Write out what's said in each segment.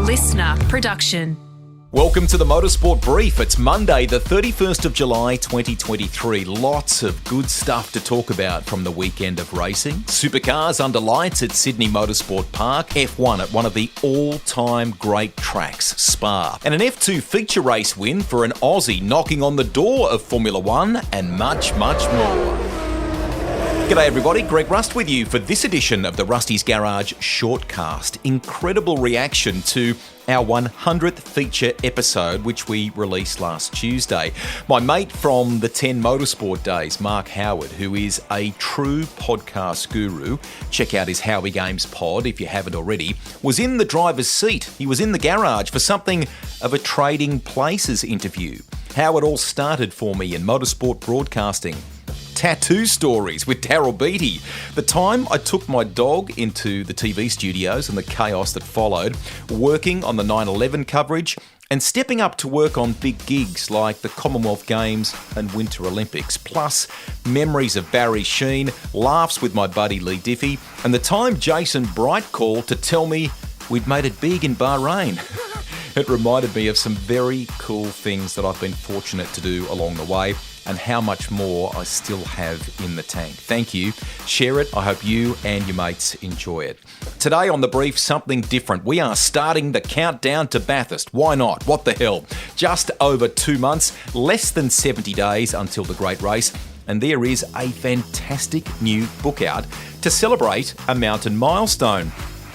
listener production. Welcome to the Motorsport Brief. It's Monday, the 31st of July, 2023. Lots of good stuff to talk about from the weekend of racing. Supercars under lights at Sydney Motorsport Park. F1 at one of the all-time great tracks, Spa. And an F2 feature race win for an Aussie knocking on the door of Formula One, and much, much more. G'day everybody, Greg Rust with you for this edition of the Rusty's Garage Shortcast. Incredible reaction to our 100th feature episode, which we released last Tuesday. My mate from the 10 Motorsport Days, Mark Howard, who is a true podcast guru, check out his Howie Games pod if you haven't already, was in the driver's seat. He was in the garage for something of a Trading Places interview. How it all started for me in motorsport broadcasting. Tattoo stories with Daryl Beattie. The time I took my dog into the TV studios and the chaos that followed, working on the 9/11 coverage and stepping up to work on big gigs like the Commonwealth Games and Winter Olympics. Plus, memories of Barry Sheen, laughs with my buddy Lee Diffie, and the time Jason Bright called to tell me we'd made it big in Bahrain. It reminded me of some very cool things that I've been fortunate to do along the way, and how much more I still have in the tank. Thank you. Share it. I hope you and your mates enjoy it. Today on The Brief, something different. We are starting the countdown to Bathurst. Why not? What the hell? Just over 2 months, less than 70 days until the great race, and there is a fantastic new book out to celebrate a mountain milestone.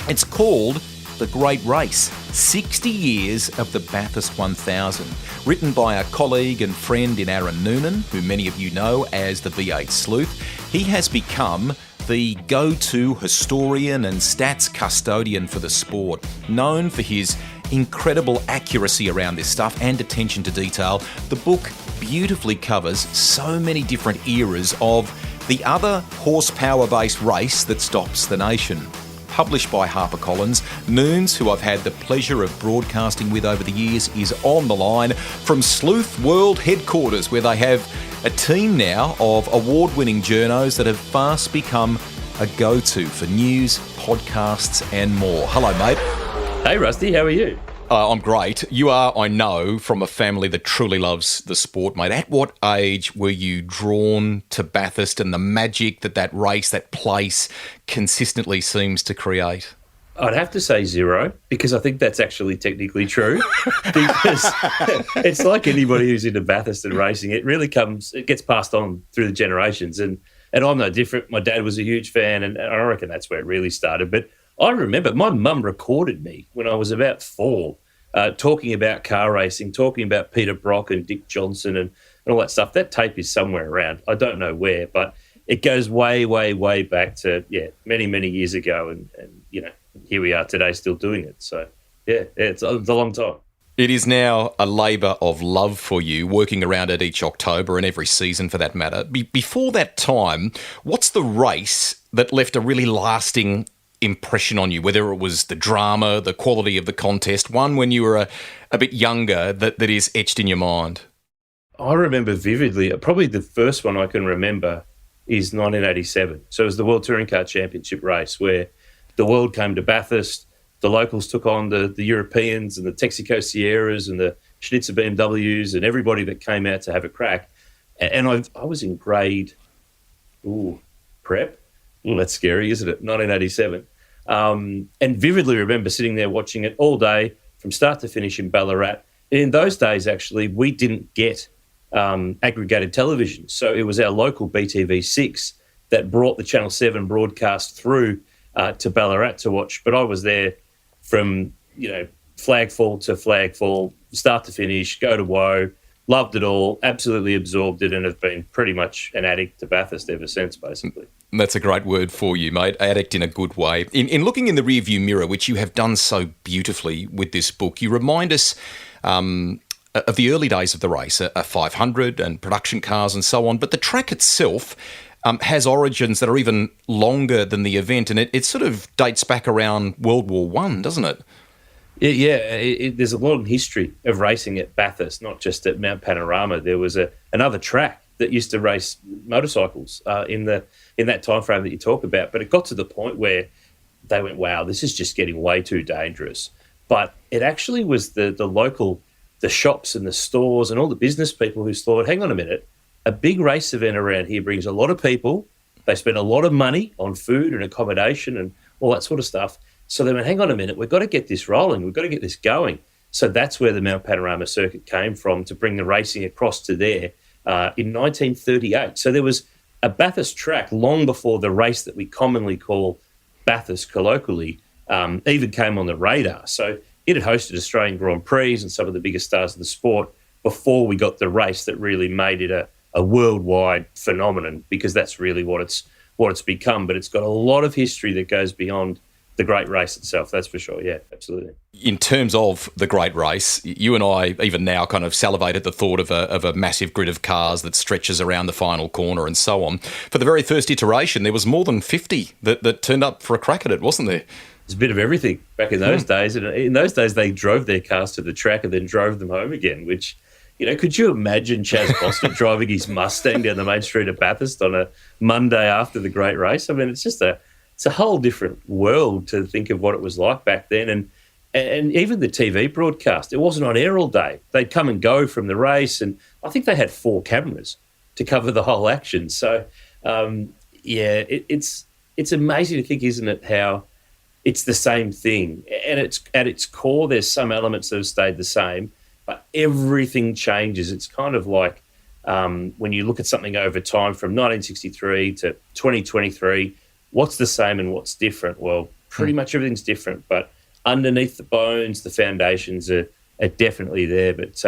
It's called The Great Race, 60 Years of the Bathurst 1000, written by a colleague and friend in Aaron Noonan, who many of you know as the V8 Sleuth. He has become the go-to historian and stats custodian for the sport, known for his incredible accuracy around this stuff and attention to detail. The book beautifully covers so many different eras of the other horsepower-based race that stops the nation. Published by HarperCollins, Noons, who I've had the pleasure of broadcasting with over the years, is on the line from Sleuth World Headquarters, where they have a team now of award-winning journos that have fast become a go-to for news, podcasts and more. Hello, mate. Hey, Rusty, how are you? I'm great. You are, I know, from a family that truly loves the sport, mate. At what age were you drawn to Bathurst and the magic that race, that place, consistently seems to create? I'd have to say 0, because I think that's actually technically true. Because it's like anybody who's into Bathurst and racing, it gets passed on through the generations. And I'm no different. My dad was a huge fan, and I reckon that's where it really started. But I remember my mum recorded me when I was about 4, talking about car racing, talking about Peter Brock and Dick Johnson and all that stuff. That tape is somewhere around. I don't know where, but it goes way, way, way back to, many, many years ago. And here we are today still doing it. So, it's a long time. It is now a labour of love for you, working around it each October and every season for that matter. Before that time, what's the race that left a really lasting impression on you, whether it was the drama, the quality of the contest, one when you were a bit younger that is etched in your mind? I remember vividly, probably the first one I can remember is 1987. So it was the World Touring Car Championship race where the world came to Bathurst, the locals took on the Europeans and the Texaco Sierras and the Schnitzer BMWs and everybody that came out to have a crack. And I was in grade prep. That's scary, isn't it? 1987. And vividly remember sitting there watching it all day from start to finish in Ballarat. And in those days, actually, we didn't get aggregated television. So it was our local BTV6 that brought the Channel 7 broadcast through to Ballarat to watch. But I was there from, flagfall to flagfall, start to finish, go to woe, loved it all, absolutely absorbed it, and have been pretty much an addict to Bathurst ever since, basically. That's a great word for you, mate. Addict in a good way. In looking in the rearview mirror, which you have done so beautifully with this book, you remind us of the early days of the race, a 500 and production cars and so on. But the track itself has origins that are even longer than the event, and it sort of dates back around World War I, doesn't it? There's a long history of racing at Bathurst, not just at Mount Panorama. There was another track that used to race motorcycles in that time frame that you talk about. But it got to the point where they went, wow, this is just getting way too dangerous. But it actually was the local, the shops and the stores and all the business people who thought, hang on a minute, a big race event around here brings a lot of people. They spend a lot of money on food and accommodation and all that sort of stuff. So they went, hang on a minute, we've got to get this rolling. We've got to get this going. So that's where the Mount Panorama Circuit came from, to bring the racing across to there in 1938. So there was a Bathurst track long before the race that we commonly call Bathurst colloquially even came on the radar. So it had hosted Australian Grand Prix and some of the biggest stars of the sport before we got the race that really made it a worldwide phenomenon, because that's really what it's become. But it's got a lot of history that goes beyond the great race itself, that's for sure. Yeah, absolutely. In terms of the great race, you and I even now kind of salivate at the thought of a massive grid of cars that stretches around the final corner and so on. For the very first iteration, there was more than 50 that turned up for a crack at it, wasn't there? There's a bit of everything back in those days. And in those days, they drove their cars to the track and then drove them home again, which, could you imagine Chaz Boston driving his Mustang down the main street of Bathurst on a Monday after the great race? I mean, it's a whole different world to think of what it was like back then. And even the TV broadcast, it wasn't on air all day. They'd come and go from the race, and I think they had 4 cameras to cover the whole action. So, it's amazing to think, isn't it, how it's the same thing. And it's at its core, there's some elements that have stayed the same, but everything changes. It's kind of like when you look at something over time from 1963 to 2023, what's the same and what's different? Well, pretty much everything's different, but underneath the bones, the foundations are definitely there. But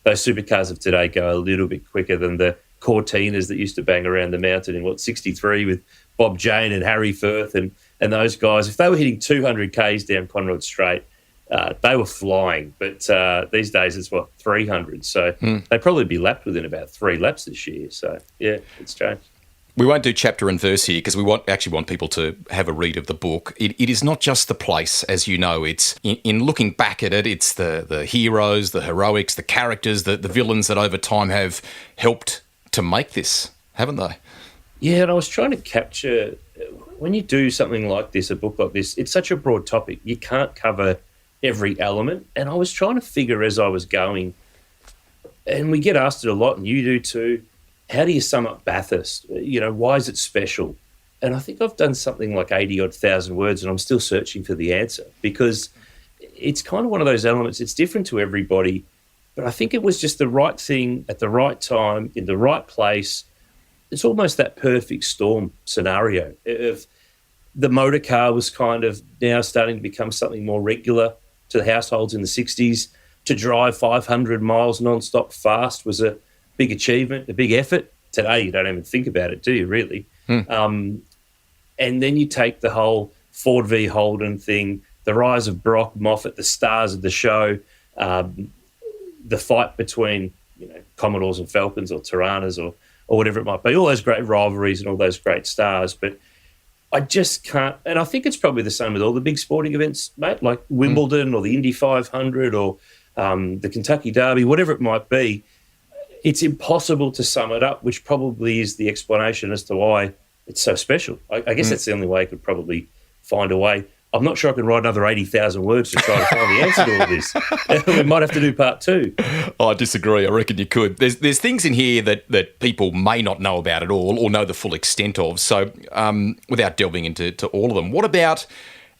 those supercars of today go a little bit quicker than the Cortinas that used to bang around the mountain in, 63 with Bob Jane and Harry Firth and those guys. If they were hitting 200 Ks down Conrod Straight, they were flying. But these days it's, 300. So they'd probably be lapped within about 3 laps this year. So, yeah, it's changed. We won't do chapter and verse here because we actually want people to have a read of the book. It is not just the place, as you know. It's in looking back at it, it's the heroes, the heroics, the characters, the villains that over time have helped to make this, haven't they? Yeah, and I was trying to capture, when you do something like this, a book like this, it's such a broad topic. You can't cover every element. And I was trying to figure as I was going, and we get asked it a lot, and you do too, how do you sum up Bathurst? Why is it special? And I think I've done something like 80-odd thousand words, and I'm still searching for the answer, because it's kind of one of those elements. It's different to everybody, but I think it was just the right thing at the right time, in the right place. It's almost that perfect storm scenario. If the motor car was kind of now starting to become something more regular to the households in the 60s, to drive 500 miles non-stop fast was a big achievement, a big effort. Today, you don't even think about it, do you, really? And then you take the whole Ford v Holden thing, the rise of Brock, Moffat, the stars of the show, the fight between Commodores and Falcons or Tiranas or whatever it might be, all those great rivalries and all those great stars. But I just can't, and I think it's probably the same with all the big sporting events, mate, like Wimbledon or the Indy 500 or the Kentucky Derby, whatever it might be. It's impossible to sum it up, which probably is the explanation as to why it's so special. I guess that's the only way I could probably find a way. I'm not sure I can write another 80,000 words to try to find the answer to all this. We might have to do part 2. I disagree. I reckon you could. There's things in here that people may not know about at all or know the full extent of. So without delving into all of them, what about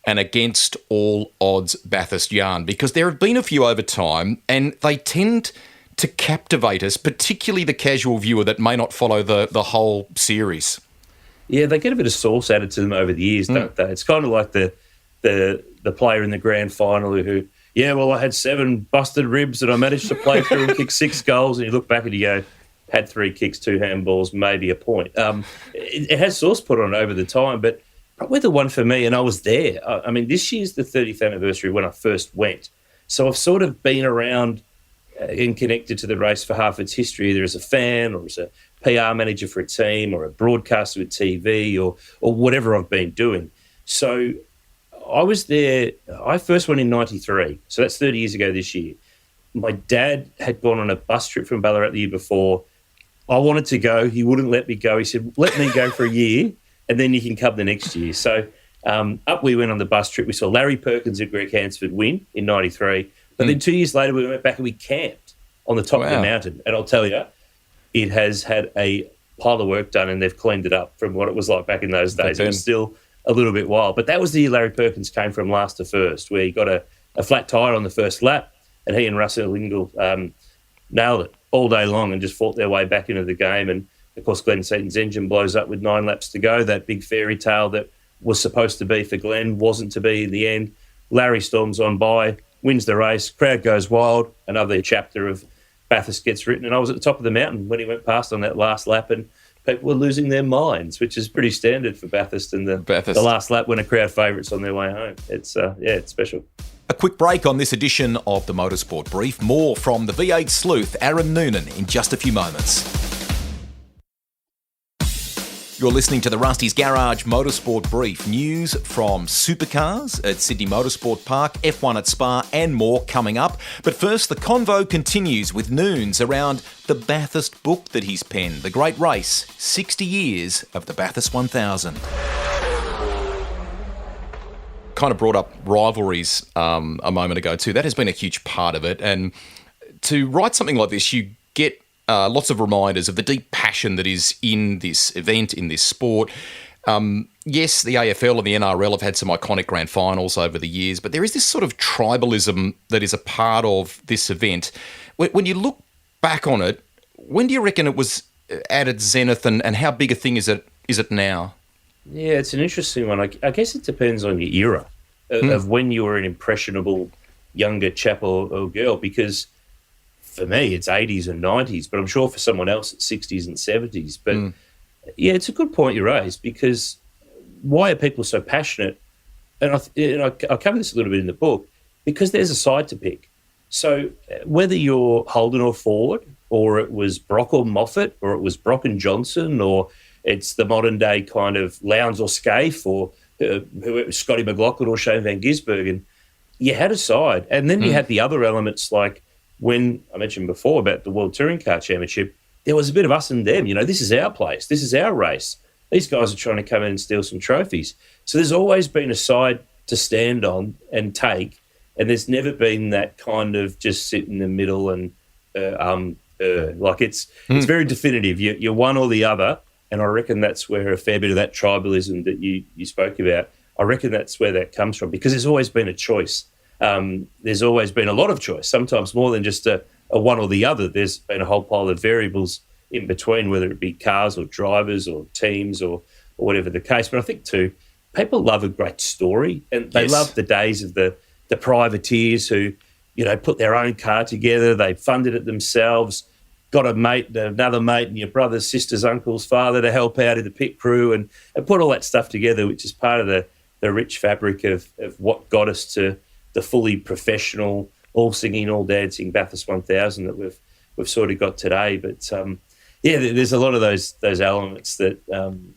an against all odds Bathurst yarn? Because there have been a few over time, and they tend to captivate us, particularly the casual viewer that may not follow the whole series. Yeah, they get a bit of sauce added to them over the years, don't they? It's kind of like the player in the grand final who, I had 7 busted ribs and I managed to play through and kick 6 goals, and you look back and you go, had 3 kicks, 2 handballs, maybe a point. It has sauce put on it over the time, but probably the one for me, and I was there. I mean, this year's the 30th anniversary when I first went. So I've sort of been around and connected to the race for half its history, either as a fan or as a PR manager for a team or a broadcaster with TV or whatever I've been doing. So I was there. I first went in 93, so that's 30 years ago this year. My dad had gone on a bus trip from Ballarat the year before. I wanted to go. He wouldn't let me go. He said, let me go for a year and then you can come the next year. So Up we went on the bus trip. We saw Larry Perkins and Greg Hansford win in 93. But then 2 years later, we went back and we camped on the top of the mountain. And I'll tell you, it has had a pile of work done and they've cleaned it up from what it was like back in those days. It was still a little bit wild. But that was the year Larry Perkins came from last to first, where he got a flat tyre on the first lap, and he and Russell Ingall nailed it all day long and just fought their way back into the game. And, of course, Glenn Seaton's engine blows up with 9 laps to go. That big fairy tale that was supposed to be for Glenn wasn't to be in the end. Larry storms on by, wins the race, crowd goes wild, another chapter of Bathurst gets written. And I was at the top of the mountain when he went past on that last lap, and people were losing their minds, which is pretty standard for Bathurst and the last lap when a crowd favourite's on their way home. It's it's special. A quick break on this edition of the Motorsport Brief. More from the V8 sleuth, Aaron Noonan, in just a few moments. You're listening to the Rusty's Garage Motorsport Brief. News from Supercars at Sydney Motorsport Park, F1 at Spa and more coming up. But first, the convo continues with Noons around the Bathurst book that he's penned. The great race, 60 years of the Bathurst 1000. Kind of brought up rivalries a moment ago too. That has been a huge part of it. And to write something like this, you get lots of reminders of the deep passion that is in this event, in this sport. Yes, the AFL and the NRL have had some iconic grand finals over the years, but there is this sort of tribalism that is a part of this event. When you look back on it, when do you reckon it was at its zenith, and how big a thing is it now? Yeah, it's an interesting one. I guess it depends on your era of when you were an impressionable younger chap or girl, because for me, it's 80s and 90s, but I'm sure for someone else, it's 60s and 70s. But yeah, it's a good point you raised, because why are people so passionate? And I cover this a little bit in the book, because there's a side to pick. So whether you're Holden or Ford, or it was Brock or Moffat, or it was Brock and Johnson, or it's the modern day kind of Lowndes or Scaife, or Scotty McLaughlin or Shane Van Gisbergen, you had a side. And then you had the other elements, like when I mentioned before about the World Touring Car Championship, there was a bit of us and them. You know, this is our place. This is our race. These guys are trying to come in and steal some trophies. So there's always been a side to stand on and take, and there's never been that kind of just sit in the middle and like it's very definitive. You're one or the other, and I reckon that's where a fair bit of that tribalism that you spoke about, I reckon that's where that comes from, because there's always been a choice. There's always been a lot of choice, sometimes more than just a one or the other. There's been a whole pile of variables in between, whether it be cars or drivers or teams or whatever the case. But I think, too, people love a great story, and they love the days of the privateers who, you know, put their own car together, they funded it themselves, got a mate, another mate, and your brother's sister's uncle's father to help out in the pit crew, and put all that stuff together, which is part of the rich fabric of what got us to the fully professional, all singing, all dancing Bathurst 1000 that we've sort of got today. But yeah, there's a lot of those elements that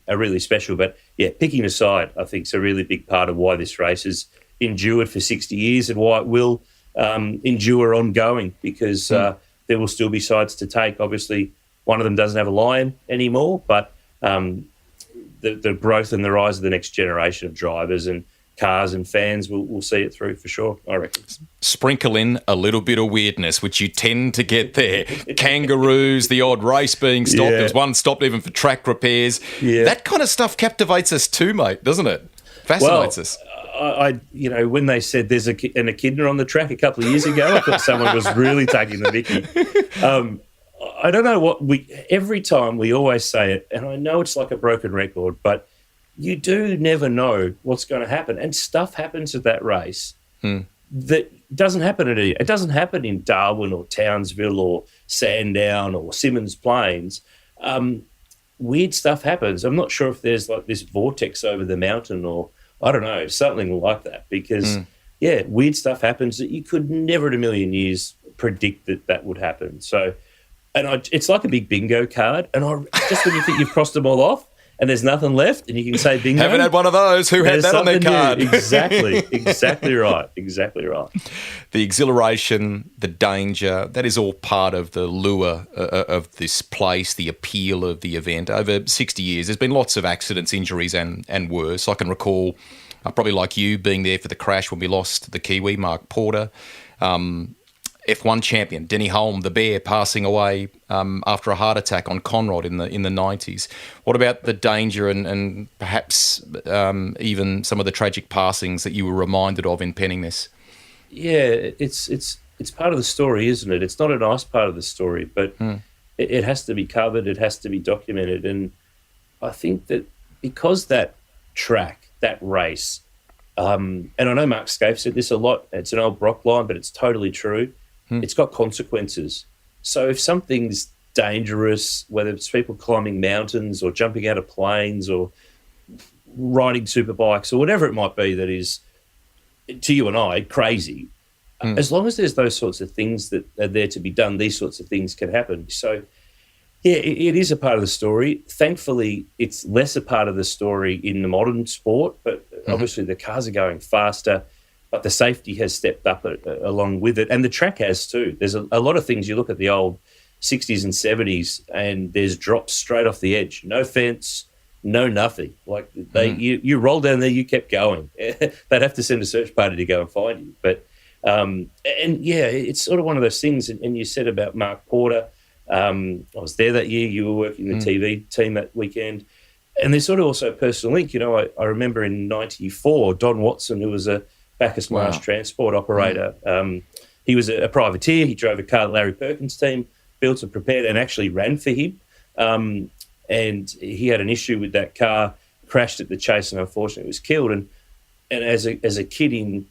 are really special. But yeah, picking a side, I think, is a really big part of why this race has endured for 60 years and why it will endure ongoing, because there will still be sides to take. Obviously, one of them doesn't have a lion anymore, but the growth and the rise of the next generation of drivers and cars and fans will see it through for sure, I reckon. Sprinkle in a little bit of weirdness, which you tend to get there. Kangaroos, the odd race being stopped. Yeah. There was one stopped even for track repairs. Yeah. That kind of stuff captivates us too, mate, doesn't it? Fascinates us. You know, when they said there's an echidna on the track a couple of years ago, I thought someone was really taking the mickey. I don't know what every time we always say it, and I know it's like a broken record, but you do never know what's going to happen. And stuff happens at that race that doesn't happen it doesn't happen in Darwin or Townsville or Sandown or Simmons Plains. Weird stuff happens. I'm not sure if there's like this vortex over the mountain or I don't know, something like that, because yeah, weird stuff happens that you could never in a million years predict that would happen. So, and it's like a big bingo card, and just when you think you've crossed them all off and there's nothing left and you can say bingo. Haven't had one of those. Who had that on their card? New. Exactly right. The exhilaration, the danger, that is all part of the lure of this place, the appeal of the event. Over 60 years, there's been lots of accidents, injuries and worse. I can recall probably like you, being there for the crash when we lost the Kiwi, Mark Porter. F1 champion Denny Hulme, the Bear, passing away after a heart attack on Conrod in the 90s. What about the danger and perhaps even some of the tragic passings that you were reminded of in penning this? Yeah, it's part of the story, isn't it? It's not a nice part of the story, but it has to be covered. It has to be documented. And I think that because that track, that race, and I know Mark Scaife said this a lot, it's an old Brock line, but it's totally true. It's got consequences. So if something's dangerous, whether it's people climbing mountains or jumping out of planes or riding superbikes or whatever it might be that is, to you and I, crazy, as long as there's those sorts of things that are there to be done, these sorts of things can happen. So, yeah, it is a part of the story. Thankfully, it's less a part of the story in the modern sport, but obviously the cars are going faster, but the safety has stepped up along with it, and the track has too. There's a lot of things. You look at the old 60s and 70s, and there's drops straight off the edge. No fence, no nothing. Like you roll down there, you kept going. They'd have to send a search party to go and find you. But it's sort of one of those things. And you said about Mark Porter. I was there that year. You were working the TV team that weekend. And there's sort of also a personal link. You know, I remember in 94, Don Watson, who was a Bacchus Marsh transport operator. He was a privateer. He drove a car that Larry Perkins' team built and prepared and actually ran for him. And he had an issue with that car, crashed at the chase, and unfortunately was killed. And as a kid in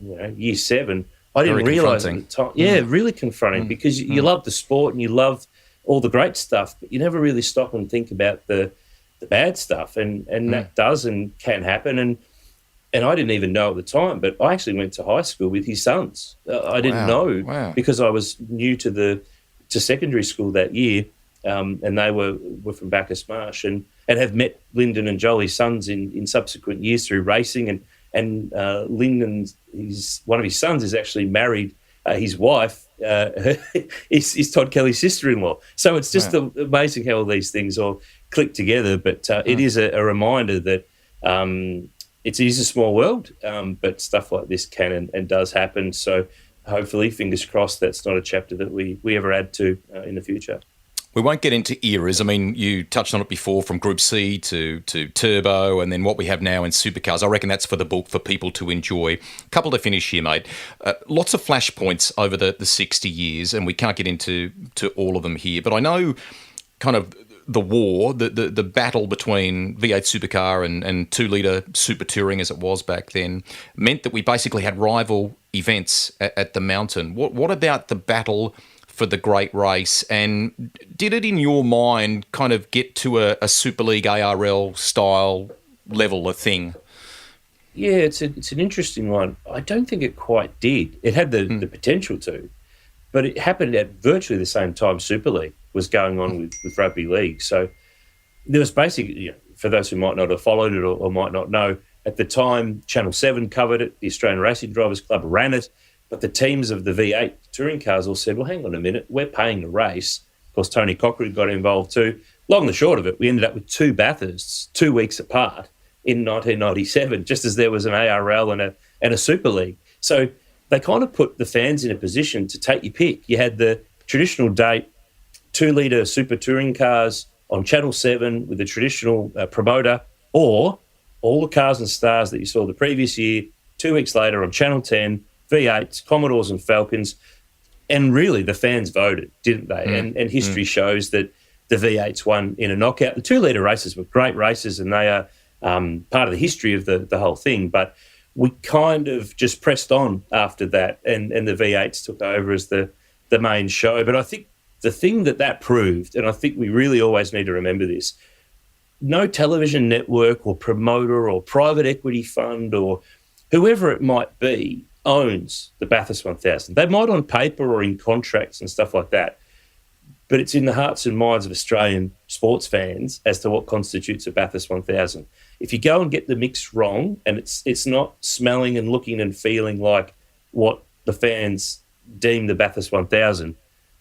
year 7, I didn't realise at the time. Yeah, really confronting because you love the sport and you love all the great stuff, but you never really stop and think about the bad stuff. And that does and can happen. And I didn't even know at the time, but I actually went to high school with his sons. I didn't know because I was new to secondary school that year, and they were from Bacchus Marsh and have met Lyndon and Jolie's sons in subsequent years through racing. And Lyndon, one of his sons, is actually married. His wife is Todd Kelly's sister-in-law. So it's just amazing how all these things all click together. But it is a reminder that it is a small world, but stuff like this can and does happen. So hopefully, fingers crossed, that's not a chapter that we ever add to in the future. We won't get into eras. I mean, you touched on it before, from Group C to Turbo, and then what we have now in Supercars. I reckon that's for the book for people to enjoy. A couple to finish here, mate. Lots of flashpoints over the 60 years, and we can't get into all of them here. But I know kind of the war, the battle between V8 Supercar and 2-litre Super Touring, as it was back then, meant that we basically had rival events at the mountain. What about the battle for the great race, and did it in your mind kind of get to a Super League ARL style level of thing? Yeah, it's an interesting one. I don't think it quite did. It had the potential to, but it happened at virtually the same time Super League was going on with rugby league. So there was basically, for those who might not have followed it or might not know, at the time Channel 7 covered it, the Australian Racing Drivers Club ran it, but the teams of the V8 touring cars all said, well, hang on a minute, we're paying the race. Of course, Tony Cochran got involved too. Long and short of it, we ended up with 2 Bathursts 2 weeks apart in 1997, just as there was an ARL and a Super League. So they kind of put the fans in a position to take your pick. You had the traditional date, 2-litre Super Touring cars on Channel 7 with the traditional promoter, or all the cars and stars that you saw the previous year, 2 weeks later on Channel 10, V8s, Commodores and Falcons. And really, the fans voted, didn't they? And history shows that the V8s won in a knockout. The 2-litre races were great races, and they are part of the history of the whole thing. But we kind of just pressed on after that, and the V8s took over as the main show. But I think the thing that proved, and I think we really always need to remember this, no television network or promoter or private equity fund or whoever it might be owns the Bathurst 1000. They might on paper or in contracts and stuff like that, but it's in the hearts and minds of Australian sports fans as to what constitutes a Bathurst 1000. If you go and get the mix wrong and it's not smelling and looking and feeling like what the fans deem the Bathurst 1000,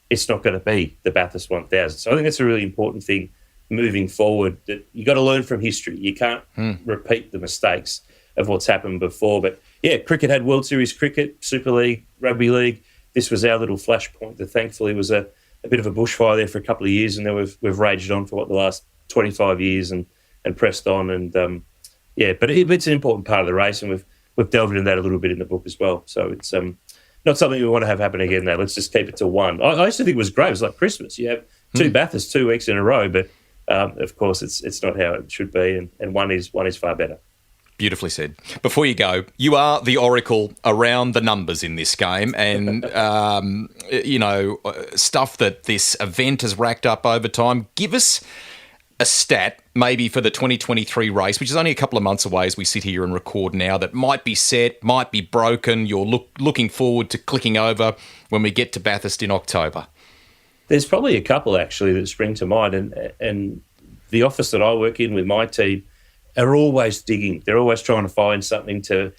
it's not going to be the Bathurst 1000. So I think that's a really important thing moving forward, that you got to learn from history. You can't repeat the mistakes of what's happened before. But yeah, cricket had World Series cricket, Super League, Rugby League. This was our little flashpoint that thankfully was a bit of a bushfire there for a couple of years, and then we've raged on for the last 25 years and pressed on. And but it's an important part of the race, and we've delved into that a little bit in the book as well. So it's not something we want to have happen again now. Let's just keep it to one. I used to think it was great. It was like Christmas. You have two Bathursts 2 weeks in a row, but of course it's not how it should be, and one is far better. Beautifully said. Before you go, you are the oracle around the numbers in this game, and stuff that this event has racked up over time. Give us a stat, maybe for the 2023 race, which is only a couple of months away as we sit here and record now, that might be set, might be broken. You're looking forward to clicking over when we get to Bathurst in October. There's probably a couple actually that spring to mind, and the office that I work in with my team are always digging. They're always trying to find something to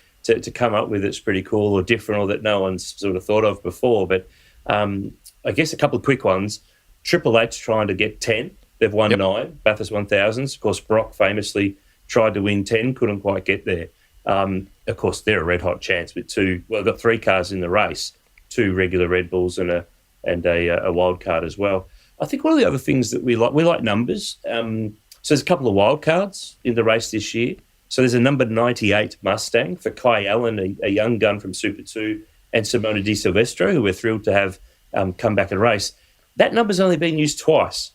come up with that's pretty cool or different or that no one's sort of thought of before. But I guess a couple of quick ones. Triple H trying to get 10. They've won 9, Bathurst 1000s. Of course, Brock famously tried to win 10, couldn't quite get there. Of course, they're a red-hot chance with they've got 3 cars in the race, 2 regular Red Bulls and a wild card as well. I think one of the other things that we like numbers. So there's a couple of wild cards in the race this year. So there's a number 98 Mustang for Kai Allen, a young gun from Super 2, and Simona Di Silvestro, who we're thrilled to have come back and race. That number's only been used twice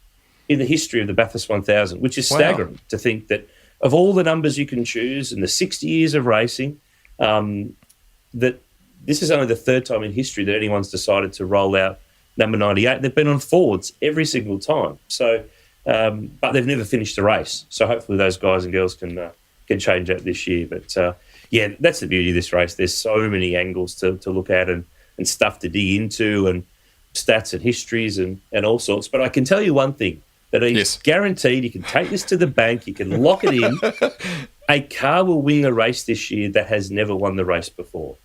in the history of the Bathurst 1000, which is staggering to think that of all the numbers you can choose in the 60 years of racing, that this is only the 3rd time in history that anyone's decided to roll out number 98. They've been on Fords every single time. So, but they've never finished the race. So hopefully those guys and girls can change that this year. But that's the beauty of this race. There's so many angles to look at and stuff to dig into and stats and histories and all sorts. But I can tell you one thing, that is guaranteed. You can take this to the bank. You can lock it in. A car will win a race this year that has never won the race before.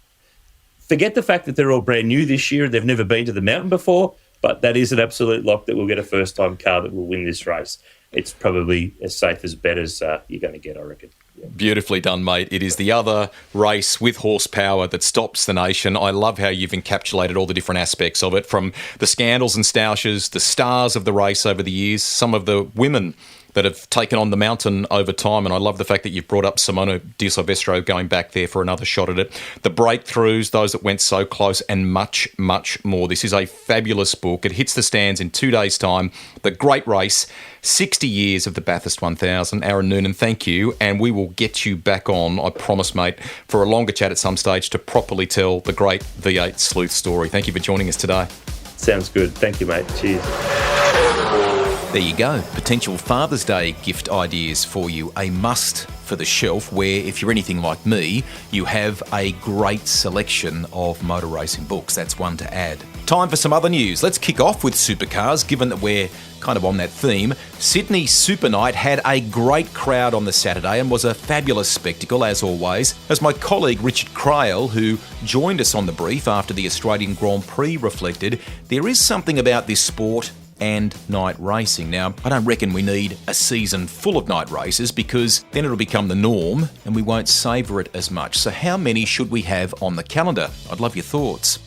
Forget the fact that they're all brand new this year and they've never been to the mountain before, but that is an absolute lock that we'll get a first-time car that will win this race. It's probably as safe as bet as you're going to get, I reckon. Yeah. Beautifully done, mate. It is the other race with horsepower that stops the nation. I love how you've encapsulated all the different aspects of it, from the scandals and stoushes, the stars of the race over the years, some of the women that have taken on the mountain over time. And I love the fact that you've brought up Simona Di Silvestro going back there for another shot at it. The breakthroughs, those that went so close, and much, much more. This is a fabulous book. It hits the stands in 2 days' time. The great race, 60 years of the Bathurst 1000. Aaron Noonan, thank you. And we will get you back on, I promise, mate, for a longer chat at some stage to properly tell the great V8 Sleuth story. Thank you for joining us today. Sounds good. Thank you, mate. Cheers. There you go. Potential Father's Day gift ideas for you. A must for the shelf where, if you're anything like me, you have a great selection of motor racing books. That's one to add. Time for some other news. Let's kick off with Supercars, given that we're kind of on that theme. Sydney Super Night had a great crowd on the Saturday and was a fabulous spectacle, as always. As my colleague Richard Crail, who joined us on the brief after the Australian Grand Prix, reflected, there is something about this sport and night racing. Now, I don't reckon we need a season full of night races, because then it'll become the norm and we won't savour it as much. So how many should we have on the calendar? I'd love your thoughts.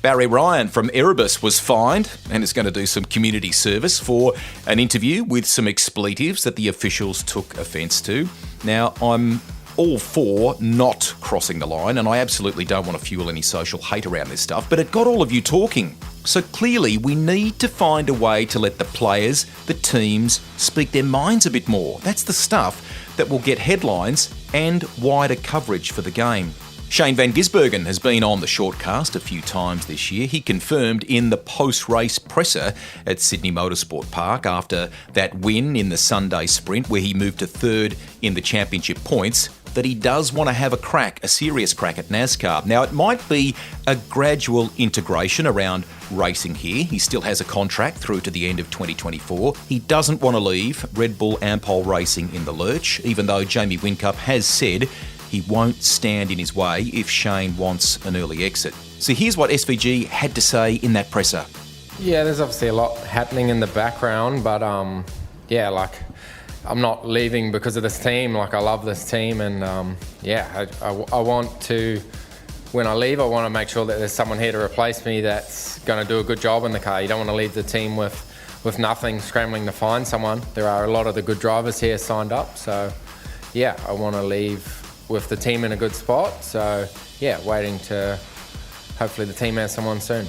Barry Ryan from Erebus was fined and is going to do some community service for an interview with some expletives that the officials took offence to. Now, I'm all for not crossing the line, and I absolutely don't want to fuel any social hate around this stuff, but it got all of you talking. So clearly we need to find a way to let the players, the teams, speak their minds a bit more. That's the stuff that will get headlines and wider coverage for the game. Shane van Gisbergen has been on the shortcast a few times this year. He confirmed in the post-race presser at Sydney Motorsport Park after that win in the Sunday Sprint, where he moved to 3rd in the championship points, that he does want to have a serious crack at NASCAR. Now, it might be a gradual integration around racing here. He still has a contract through to the end of 2024. He doesn't want to leave Red Bull Ampol Racing in the lurch, even though Jamie Whincup has said he won't stand in his way if Shane wants an early exit. So here's what SVG had to say in that presser. Yeah, there's obviously a lot happening in the background, but I'm not leaving because of this team. Like, I love this team, and I want to, when I leave, I want to make sure that there's someone here to replace me that's going to do a good job in the car. You don't want to leave the team with nothing, scrambling to find someone. There are a lot of the good drivers here signed up, so yeah, I want to leave with the team in a good spot. So yeah, waiting to, hopefully the team has someone soon.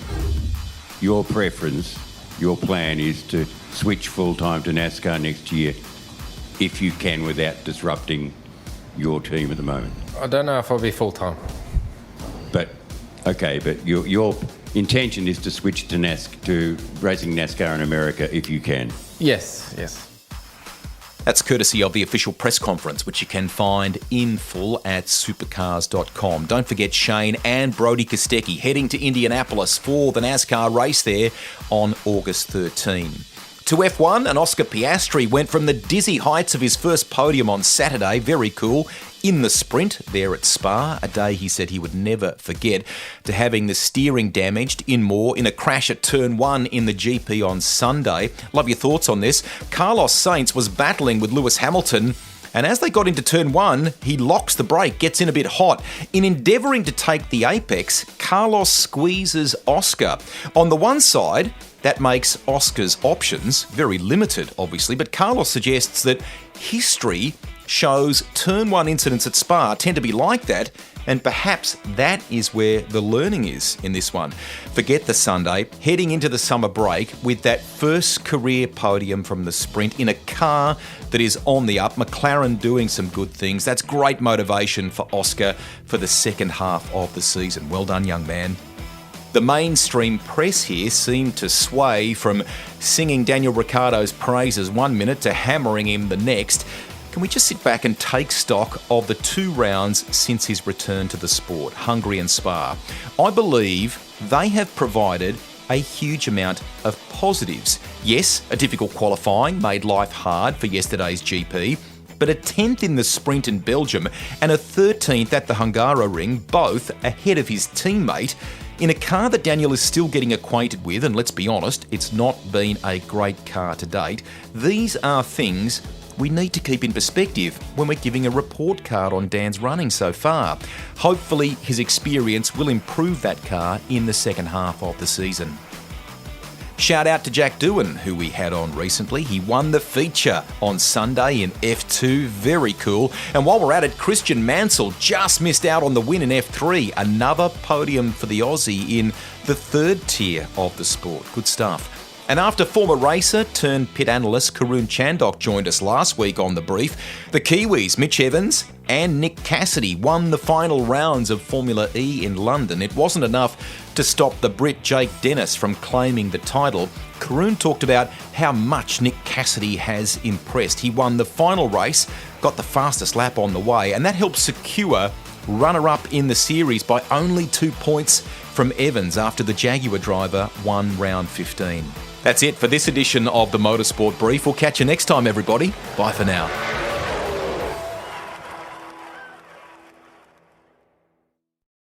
Your preference, your plan is to switch full-time to NASCAR next year, if you can, without disrupting your team at the moment. I don't know if I'll be full-time. But your intention is to switch to racing NASCAR in America if you can. Yes. That's courtesy of the official press conference, which you can find in full at supercars.com. Don't forget Shane and Brodie Kostecki heading to Indianapolis for the NASCAR race there on August 13. To F1, and Oscar Piastri went from the dizzy heights of his first podium on Saturday, very cool, in the sprint there at Spa, a day he said he would never forget, to having the steering damaged in a crash at Turn 1 in the GP on Sunday. Love your thoughts on this. Carlos Sainz was battling with Lewis Hamilton, and as they got into Turn 1, he locks the brake, gets in a bit hot. In endeavouring to take the apex, Carlos squeezes Oscar. On the one side, that makes Oscar's options very limited, obviously, but Carlos suggests that history shows Turn 1 incidents at Spa tend to be like that, and perhaps that is where the learning is in this one. Forget the Sunday, heading into the summer break with that first career podium from the sprint in a car that is on the up, McLaren doing some good things. That's great motivation for Oscar for the second half of the season. Well done, young man. The mainstream press here seemed to sway from singing Daniel Ricciardo's praises 1 minute to hammering him the next. Can we just sit back and take stock of the 2 rounds since his return to the sport, Hungary and Spa? I believe they have provided a huge amount of positives. Yes, a difficult qualifying made life hard for yesterday's GP, but a 10th in the sprint in Belgium and a 13th at the Hungaroring, both ahead of his teammate, in a car that Daniel is still getting acquainted with, and let's be honest, it's not been a great car to date. These are things we need to keep in perspective when we're giving a report card on Dan's running so far. Hopefully his experience will improve that car in the second half of the season. Shout out to Jack Doohan, who we had on recently. He won the feature on Sunday in F2. Very cool. And while we're at it, Christian Mansell just missed out on the win in F3. Another podium for the Aussie in the 3rd tier of the sport. Good stuff. And after former racer turned pit analyst Karun Chandok joined us last week on The Brief, the Kiwis, Mitch Evans and Nick Cassidy, won the final rounds of Formula E in London. It wasn't enough to stop the Brit Jake Dennis from claiming the title. Karun talked about how much Nick Cassidy has impressed. He won the final race, got the fastest lap on the way, and that helped secure runner-up in the series by only 2 points from Evans after the Jaguar driver won round 15. That's it for this edition of the Motorsport Brief. We'll catch you next time, everybody. Bye for now.